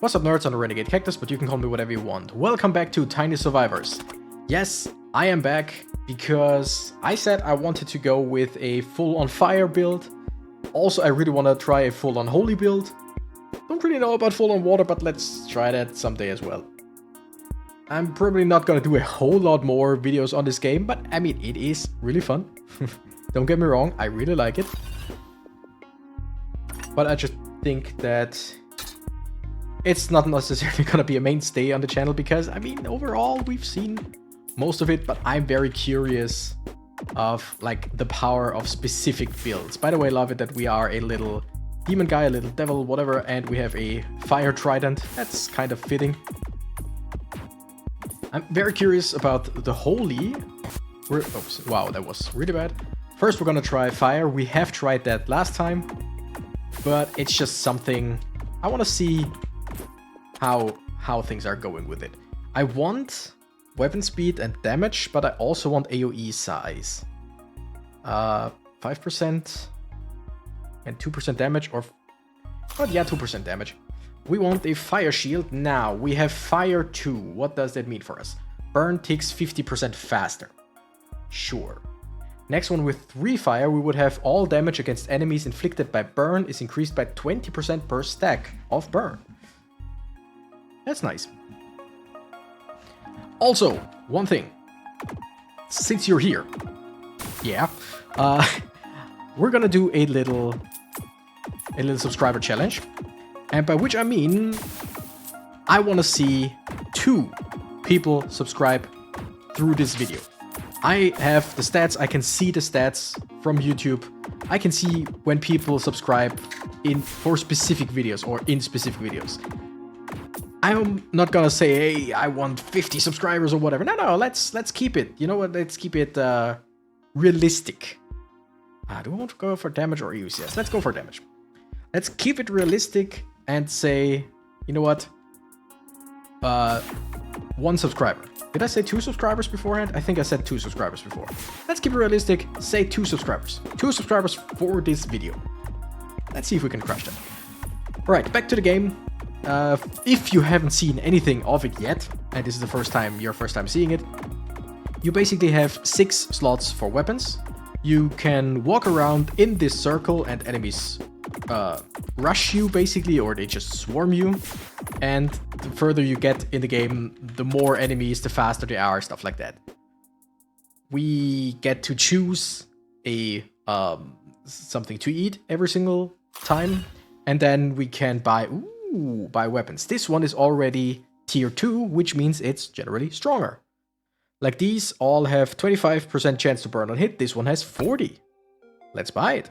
What's up, nerds? I'm the Renegade Cactus, but you can call me whatever you want. Welcome back to Tiny Survivors. Yes, I am back because I said I wanted to go with a full-on fire build. Also, I really want to try a full-on holy build. Don't really know about full-on water, but let's try that someday as well. I'm probably not gonna do a whole lot more videos on this game, but I mean, it is really fun. Don't get me wrong, I really like it. But I just think that it's not necessarily gonna be a mainstay on the channel because, I mean, overall, we've seen most of it, but I'm very curious of, like, the power of specific builds. By the way, I love it that we are a little demon guy, a little devil, whatever, and we have a fire trident. That's kind of fitting. I'm very curious about the holy. Oops, wow, that was really bad. First, we're gonna try fire. We have tried that last time, but it's just something I want to see how things are going with it. I want weapon speed and damage, but I also want AoE size. 5% and 2% damage, or but yeah, 2% damage. We want a fire shield. Now we have fire 2. What does that mean for us? Burn ticks 50% faster. Sure. Next one, with 3 fire, we would have all damage against enemies inflicted by burn is increased by 20% per stack of burn. That's nice. Also, one thing. Since you're here, yeah, we're gonna do a little subscriber challenge, and by which I mean I want to see 2 people subscribe through this video. I have the stats. I can see the stats from YouTube. I can see when people subscribe for specific videos or in specific videos. I'm not gonna say, hey, I want 50 subscribers or whatever. No, let's keep it. You know what? Let's keep it realistic. Do I want to go for damage or use? Yes, let's go for damage. Let's keep it realistic and say, you know what? 1 subscriber. Did I say 2 subscribers beforehand? I think I said 2 subscribers before. Let's keep it realistic. Say 2 subscribers. 2 subscribers for this video. Let's see if we can crush that. All right, back to the game. If you haven't seen anything of it yet, and this is your first time seeing it, you basically have 6 slots for weapons. You can walk around in this circle and enemies rush you basically, or they just swarm you. And the further you get in the game, the more enemies, the faster they are, stuff like that. We get to choose a something to eat every single time, and then we can buy weapons. This one is already tier 2, which means it's generally stronger. Like, these all have 25% chance to burn on hit. This one has 40. Let's buy it.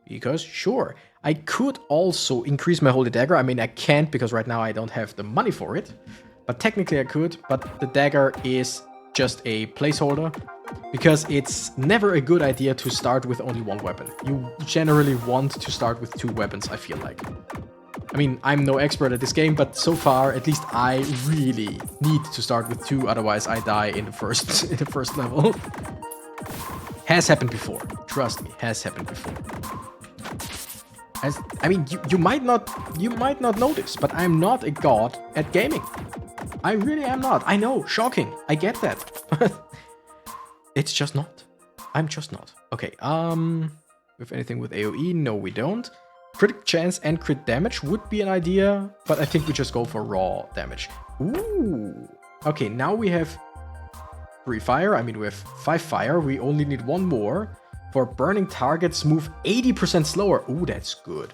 Because sure, I could also increase my holy dagger. I mean, I can't because right now I don't have the money for it. But technically I could, but the dagger is just a placeholder. Because it's never a good idea to start with only 1 weapon. You generally want to start with 2 weapons, I feel like. I mean, I'm no expert at this game, but so far, at least I really need to start with 2, otherwise I die in the first level. Has happened before. Trust me, has happened before. I mean, you might not know this, but I'm not a god at gaming. I really am not. I know, shocking. I get that. But it's just not. I'm just not. Okay, with anything with AoE, no we don't. Crit chance and crit damage would be an idea, but I think we just go for raw damage. Ooh. Okay, now we have 3 fire. I mean, we have 5 fire. We only need 1 more. For burning targets, move 80% slower. Ooh, that's good.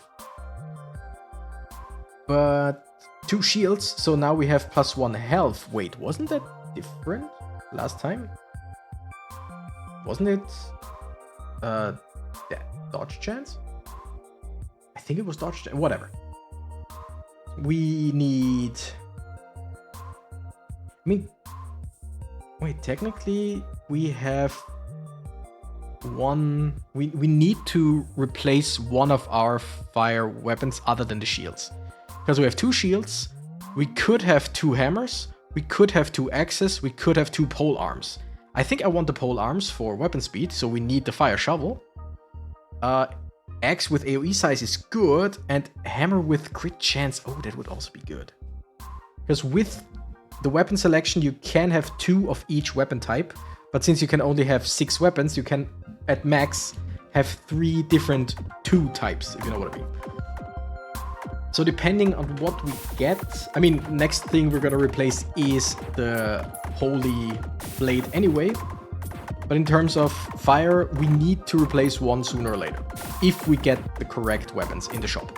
But 2 shields, so now we have +1 health. Wait, wasn't that different last time? Wasn't it dodge chance? I think it was dodge chance. Whatever. We need... I mean... Wait, technically we have 1... We need to replace one of our fire weapons other than the shields. Because we have 2 shields, we could have 2 hammers, we could have 2 axes, we could have 2 pole arms. I think I want the pole arms for weapon speed, so we need the fire shovel. Axe with AoE size is good, and hammer with crit chance. Oh, that would also be good. Because with the weapon selection, you can have 2 of each weapon type. But since you can only have 6 weapons, you can, at max, have 3 different 2 types, if you know what I mean. So depending on what we get, I mean, next thing we're gonna replace is the Holy Blade anyway. But in terms of fire, we need to replace one sooner or later, if we get the correct weapons in the shop.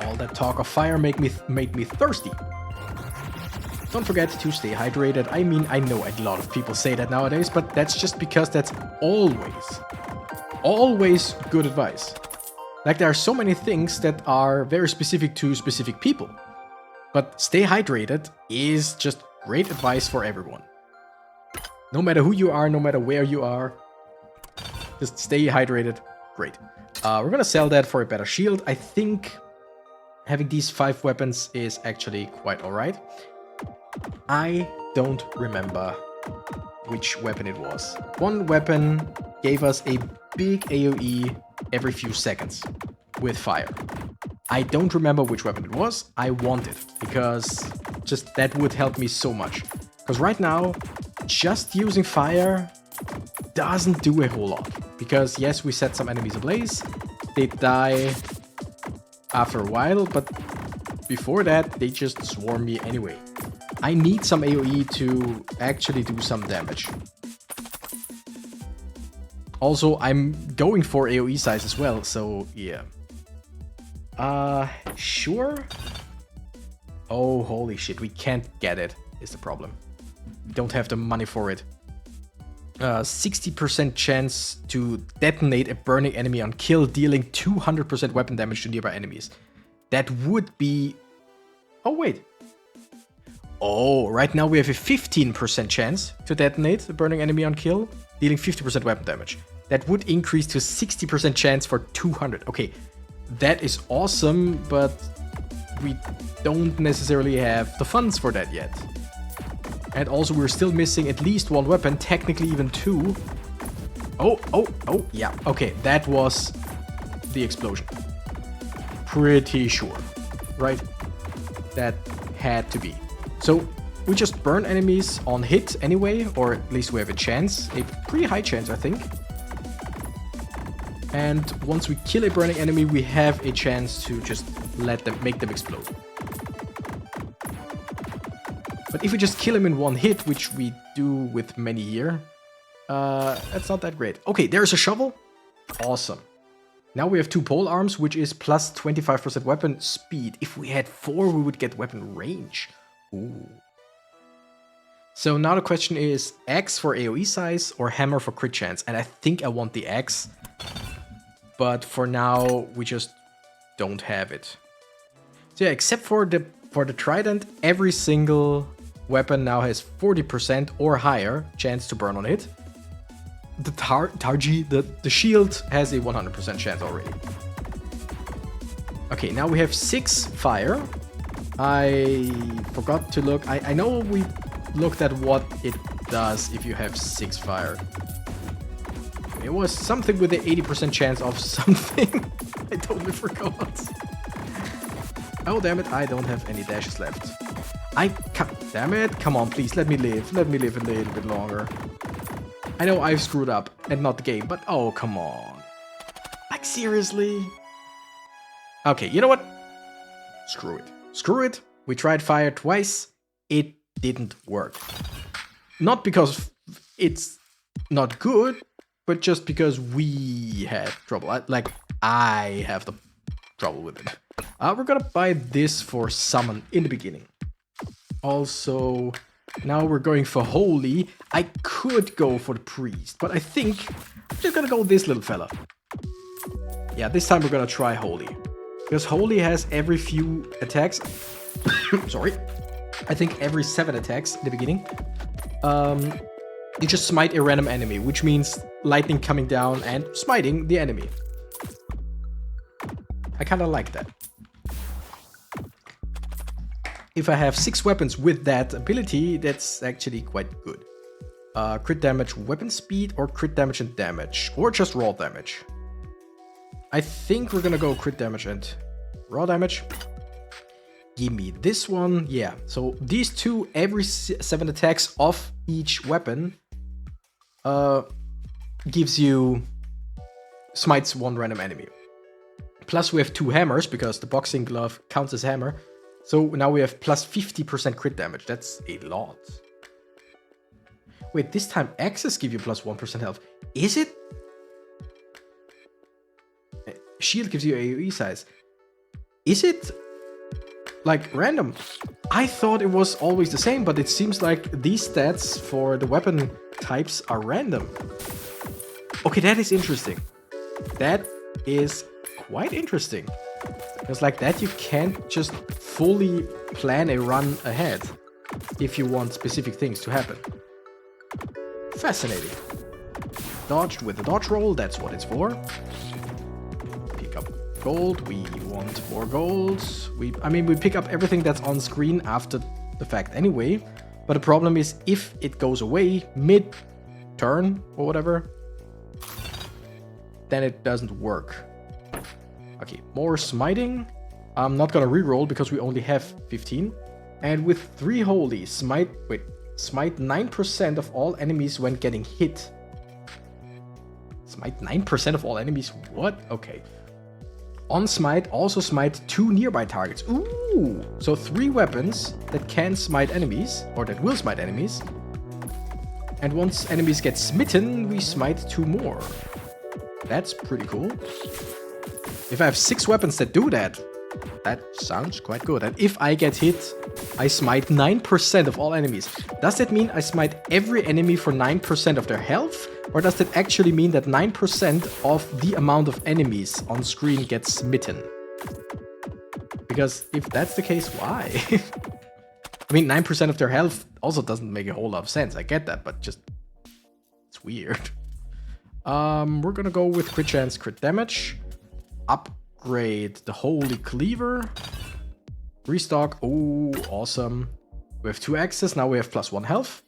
All that talk of fire made me thirsty. Don't forget to stay hydrated. I mean, I know a lot of people say that nowadays, but that's just because that's always good advice. Like, there are so many things that are very specific to specific people. But stay hydrated is just great advice for everyone. No matter who you are, no matter where you are, just stay hydrated. Great. We're gonna sell that for a better shield. I think having these 5 weapons is actually quite alright. I don't remember which weapon it was. One weapon gave us a big AoE every few seconds with fire. I don't remember which weapon it was. I want it because just that would help me so much. Because right now, just using fire doesn't do a whole lot. Because yes, we set some enemies ablaze. They die after a while, but before that, they just swarm me anyway. I need some AoE to actually do some damage. Also, I'm going for AoE size as well, so yeah. Sure? Oh, holy shit, we can't get it, is the problem. We don't have the money for it. 60% chance to detonate a burning enemy on kill, dealing 200% weapon damage to nearby enemies. That would be... Oh, wait. Oh, right now we have a 15% chance to detonate a burning enemy on kill, dealing 50% weapon damage. That would increase to 60% chance for 200. Okay, that is awesome, but we don't necessarily have the funds for that yet. And also we're still missing at least 1 weapon, technically even 2. Oh, yeah. Okay, that was the explosion. Pretty sure, right? That had to be. So we just burn enemies on hit anyway, or at least we have a chance, a pretty high chance, I think. And once we kill a burning enemy, we have a chance to just make them explode. But if we just kill him in 1 hit, which we do with many here, that's not that great. Okay, there's a shovel. Awesome. Now we have 2 pole arms, which is plus 25% weapon speed. If we had 4, we would get weapon range. Ooh. So now the question is Axe for AoE size or Hammer for crit chance? And I think I want the Axe. But for now, we just don't have it. So yeah, except for the Trident, every single weapon now has 40% or higher chance to burn on hit. The Tarji, the shield, has a 100% chance already. Okay, now we have 6 fire. I forgot to look. I know we looked at what it does if you have 6 fire. It was something with an 80% chance of something. I totally forgot. Oh, damn it. I don't have any dashes left. Damn it. Come on, please. Let me live. Let me live a little bit longer. I know I've screwed up and not the game, but oh, come on. Like, seriously? Okay, you know what? Screw it. Screw it. We tried fire twice. It didn't work. Not because it's not good, but just because we had trouble. I have the trouble with it. We're gonna buy this for summon in the beginning. Also, now we're going for holy. I could go for the priest, but I think I'm just gonna go with this little fella. Yeah, this time we're gonna try holy. Because holy has every few attacks. Sorry. I think every 7 attacks in the beginning. You just smite a random enemy, which means lightning coming down and smiting the enemy. I kinda like that. If I have 6 weapons with that ability, that's actually quite good. Crit damage, weapon speed, or crit damage and damage, or just raw damage. I think we're gonna go crit damage and raw damage. Gimme. This one, yeah. So these two, every 7 attacks of each weapon gives you smites one random enemy. Plus we have 2 hammers because the boxing glove counts as hammer. So now we have plus 50% crit damage. That's a lot. Wait, this time axes give you plus 1% health. Is it? Shield gives you AoE size. Is it like random? I thought it was always the same, but it seems like these stats for the weapon types are random. Okay, that is interesting. That is quite interesting. Because like that you can't just fully plan a run ahead if you want specific things to happen. Fascinating. Dodged with a dodge roll, that's what it's for. Pick up gold, we want more gold. I mean, we pick up everything that's on screen after the fact anyway. But the problem is if it goes away mid-turn or whatever, then it doesn't work. Okay, more smiting. I'm not gonna reroll because we only have 15. And with 3 holy, smite 9% of all enemies when getting hit. Smite 9% of all enemies? What? Okay. On smite, also smite 2 nearby targets. Ooh! So 3 weapons that can smite enemies, or that will smite enemies. And once enemies get smitten, we smite 2 more. That's pretty cool. If I have 6 weapons that do that, that sounds quite good. And if I get hit, I smite 9% of all enemies. Does that mean I smite every enemy for 9% of their health? Or does that actually mean that 9% of the amount of enemies on screen gets smitten? Because if that's the case, why? I mean, 9% of their health also doesn't make a whole lot of sense. I get that, but just... it's weird. We're gonna go with crit chance, crit damage. Upgrade the Holy Cleaver. Restock. Oh, awesome. We have 2 axes. Now we have plus 1 health.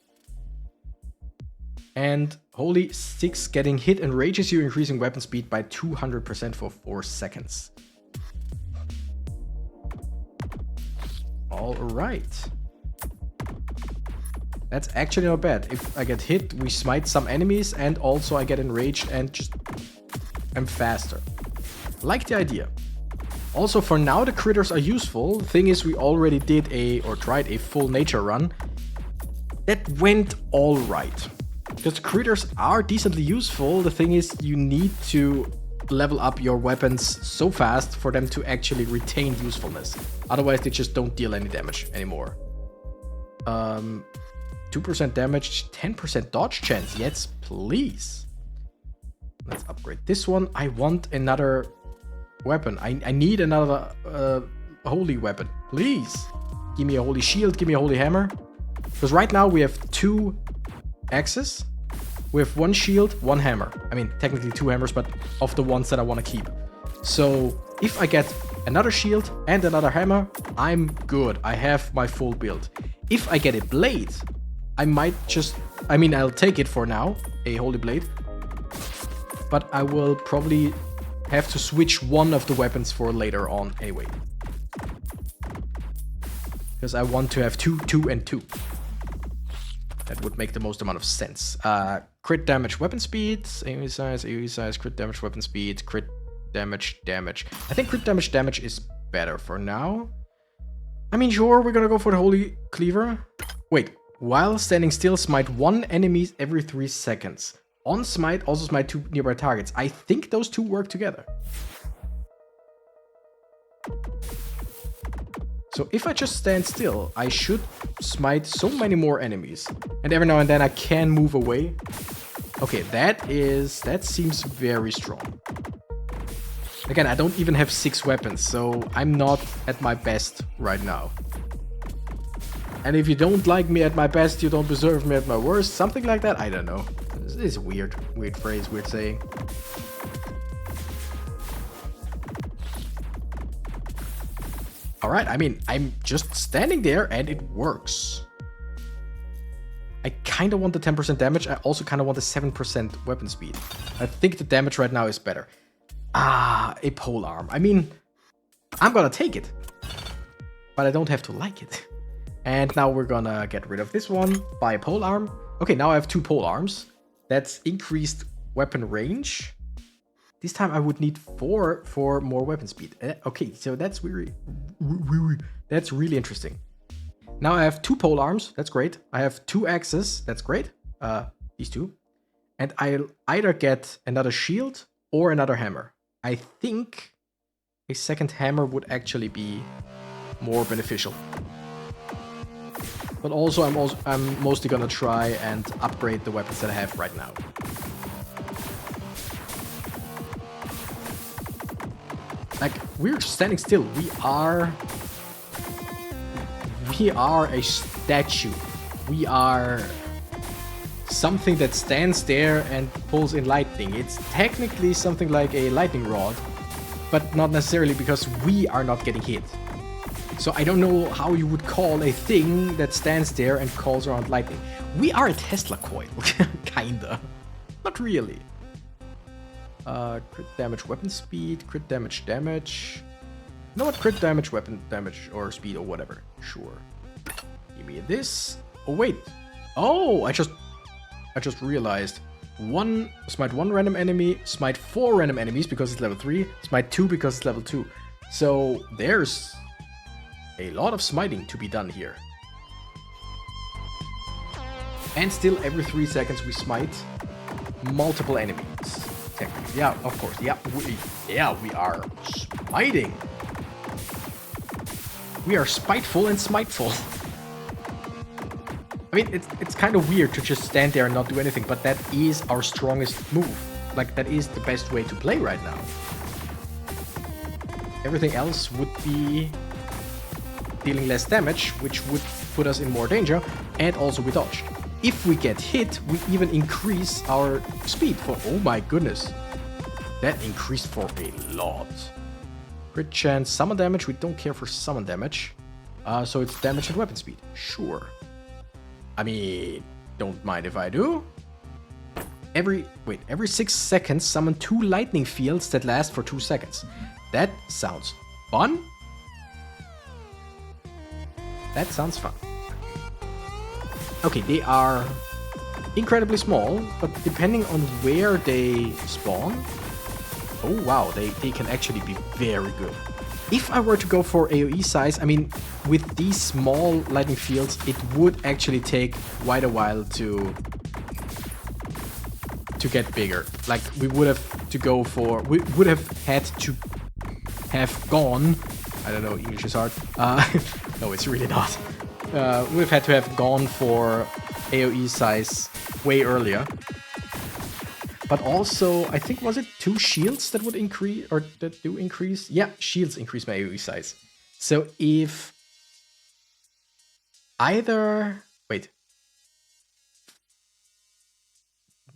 And Holy 6 getting hit enrages you, increasing weapon speed by 200% for 4 seconds. Alright. That's actually not bad. If I get hit, we smite some enemies and also I get enraged and just am faster. Like the idea. Also, for now, the critters are useful. The thing is, we already did tried a full nature run. That went alright. Because critters are decently useful. The thing is, you need to level up your weapons so fast for them to actually retain usefulness. Otherwise, they just don't deal any damage anymore. 2% damage, 10% dodge chance. Yes, please. Let's upgrade this one. I want another weapon. I need another holy weapon. Please. Give me a holy shield. Give me a holy hammer. Because right now we have 2 axes. We have 1 shield, 1 hammer. I mean, technically 2 hammers, but of the ones that I want to keep. So if I get another shield and another hammer, I'm good. I have my full build. If I get a blade, I might just... I mean, I'll take it for now, a holy blade. But I will probably have to switch one of the weapons for later on anyway. Because I want to have 2, 2, and 2. That would make the most amount of sense. Crit damage, weapon speed, AoE size, crit damage, weapon speed, crit damage. I think crit damage is better for now. I mean, sure, we're gonna go for the Holy Cleaver. Wait, while standing still, smite 1 enemy every 3 seconds. On smite, also smite 2 nearby targets. I think those 2 work together. So if I just stand still, I should smite so many more enemies. And every now and then I can move away. Okay, that seems very strong. Again, I don't even have 6 weapons, so I'm not at my best right now. And if you don't like me at my best, you don't deserve me at my worst. Something like that, I don't know. This is a weird phrase, weird saying. Alright, I mean, I'm just standing there and it works. I kind of want the 10% damage. I also kind of want the 7% weapon speed. I think the damage right now is better. Ah, a pole arm. I mean, I'm gonna take it. but I don't have to like it. And now we're gonna get rid of this one, buy a pole arm. Okay, now I have 2 pole arms. That's increased weapon range. This time I would need 4 for more weapon speed. Okay, so that's that's really interesting. Now I have 2 pole arms, that's great. I have 2 axes, that's great. These 2. And I'll either get another shield or another hammer. I think a second hammer would actually be more beneficial. But also I'm mostly gonna try and upgrade the weapons that I have right now. Like, we're standing still. We are a statue. We are something that stands there and pulls in lightning. It's technically something like a lightning rod, but not necessarily, because we are not getting hit. So I don't know how you would call a thing that stands there and calls around lightning. We are a Tesla coil, kinda. Not really. Crit damage, weapon speed, crit damage, damage. You know what? Crit damage, weapon damage, or speed, or whatever. Sure. Give me this. Oh wait. Oh, I just realized. Smite 1 random enemy, smite 4 random enemies because it's level 3, smite 2 because it's level 2. So there's a lot of smiting to be done here. And still every 3 seconds we smite multiple enemies. Yeah, of course. Yeah, we are smiting. We are spiteful and smiteful. I mean, it's kind of weird to just stand there and not do anything, but that is our strongest move. Like, that is the best way to play right now. Everything else would be dealing less damage, which would put us in more danger, and also we dodged. If we get hit, we even increase our speed for... Oh my goodness. That increased for a lot. Crit chance, summon damage. We don't care for summon damage. So it's damage and weapon speed. Sure. I mean, don't mind if I do. Every 6 seconds, summon 2 lightning fields that last for 2 seconds. That sounds fun. That sounds fun. Okay, they are incredibly small, but depending on where they spawn... Oh wow, they can actually be very good. If I were to go for AoE size, I mean, with these small lightning fields, it would actually take quite a while to get bigger. Like, we would have had to have gone... I don't know, English is hard. No, it's really not. We've had to have gone for AoE size way earlier. But also, I think, was it 2 shields that would increase, or that do increase? Yeah, shields increase my AoE size. So if either... Wait.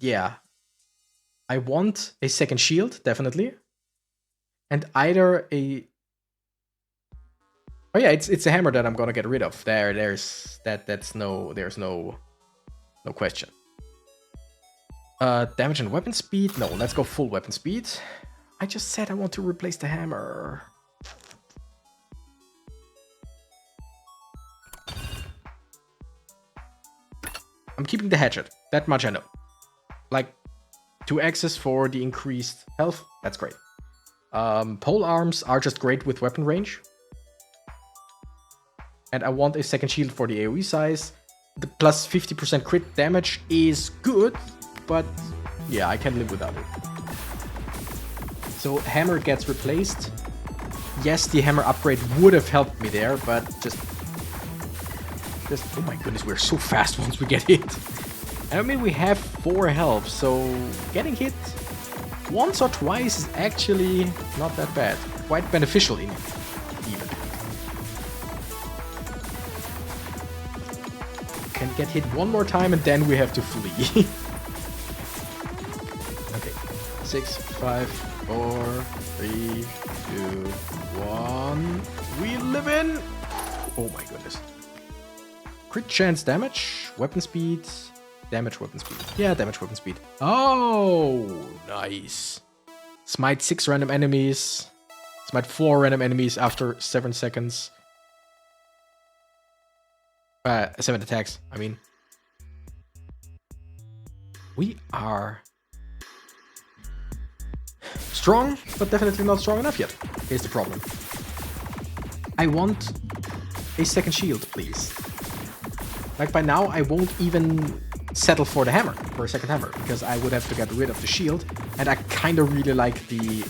Yeah. I want a second shield, definitely. And either a... Oh yeah, it's a hammer that I'm gonna get rid of. There's no question. Damage and weapon speed? No, let's go full weapon speed. I just said I want to replace the hammer. I'm keeping the hatchet. That much I know. Like, 2 axes for the increased health. That's great. Pole arms are just great with weapon range. And I want a second shield for the AoE size. The plus 50% crit damage is good, but yeah, I can live without it. So hammer gets replaced. Yes, the hammer upgrade would have helped me there, but just oh my goodness, we're so fast once we get hit. And I mean, we have 4 health, so getting hit once or twice is actually not that bad. Quite beneficial in it, even. Can get hit one more time and then we have to flee. Okay, 6, 5, 4, 3, 2, 1. We live in. Oh my goodness. Crit chance damage, weapon speed, damage, weapon speed. Yeah, damage, weapon speed. Oh, nice. Smite 6 random enemies. Smite 4 random enemies after 7 seconds. 7 attacks, I mean. We are strong, but definitely not strong enough yet. Here's the problem. I want a second shield, please. Like by now, I won't even settle for the hammer, for a second hammer, because I would have to get rid of the shield, and I kind of really like the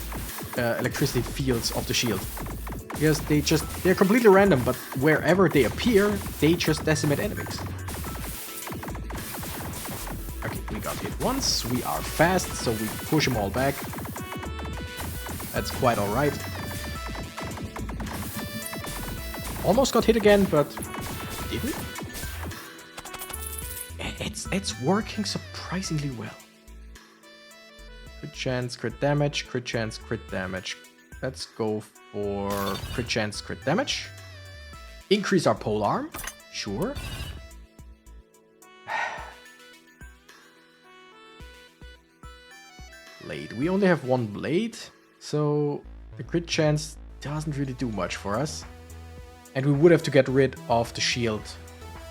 electricity fields of the shield. Because they're completely random, but wherever they appear, they just decimate enemies. Okay, we got hit once, we are fast, so we push them all back. That's quite alright. Almost got hit again, but did we? It's working surprisingly well. Crit chance, crit damage, crit chance, crit damage. Let's go for crit chance, crit damage. Increase our pole arm, sure. Blade. We only have one blade, so the crit chance doesn't really do much for us. And we would have to get rid of the shield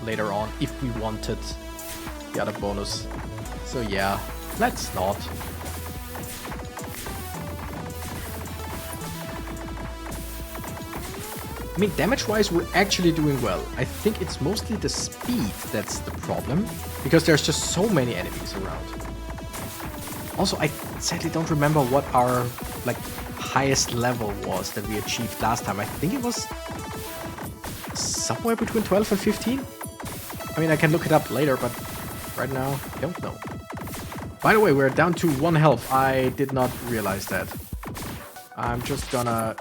later on if we wanted the other bonus. So yeah, let's not. I mean, damage-wise, we're actually doing well. I think it's mostly the speed that's the problem, because there's just so many enemies around. Also, I sadly don't remember what our highest level was that we achieved last time. I think it was somewhere between 12 and 15. I mean, I can look it up later, but right now, I don't know. By the way, we're down to 1 health. I did not realize that. I'm just gonna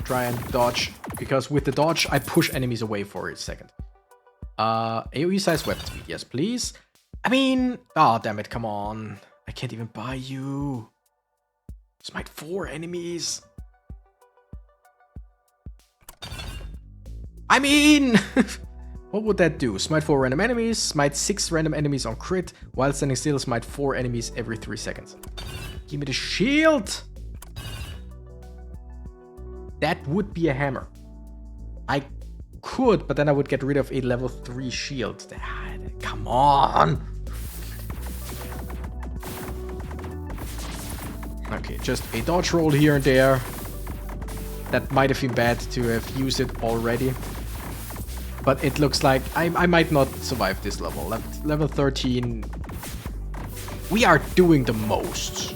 try and dodge, because with the dodge, I push enemies away for a second. AoE size weapon speed, yes please. I mean, oh damn it, come on. I can't even buy you. Smite 4 enemies. I mean, what would that do? Smite 4 random enemies, smite 6 random enemies on crit, while standing still, smite 4 enemies every 3 seconds. Give me the shield! That would be a hammer. I could, but then I would get rid of a level 3 shield. Come on! Okay, just a dodge roll here and there. That might have been bad to have used it already. But it looks like I might not survive this level. Level 13. We are doing the most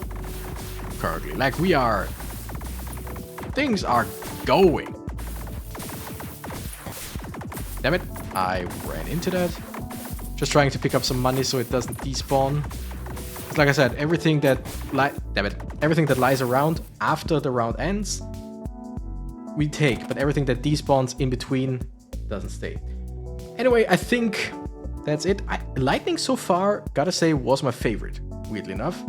currently. Like, we are... Things are going. Damn it. I ran into that. Just trying to pick up some money so it doesn't despawn. It's like I said, everything that everything that lies around after the round ends, we take. But everything that despawns in between doesn't stay. Anyway, I think that's it. Lightning so far, gotta say, was my favorite, weirdly enough.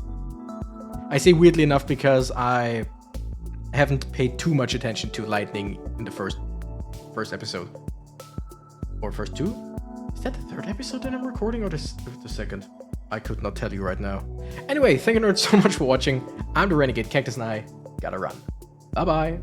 I say weirdly enough because I haven't paid too much attention to lightning in the first episode. Or first 2? Is that the 3rd episode that I'm recording, or the 2nd? I could not tell you right now. Anyway, thank you nerds so much for watching. I'm the Renegade Cactus and I gotta run. Bye bye.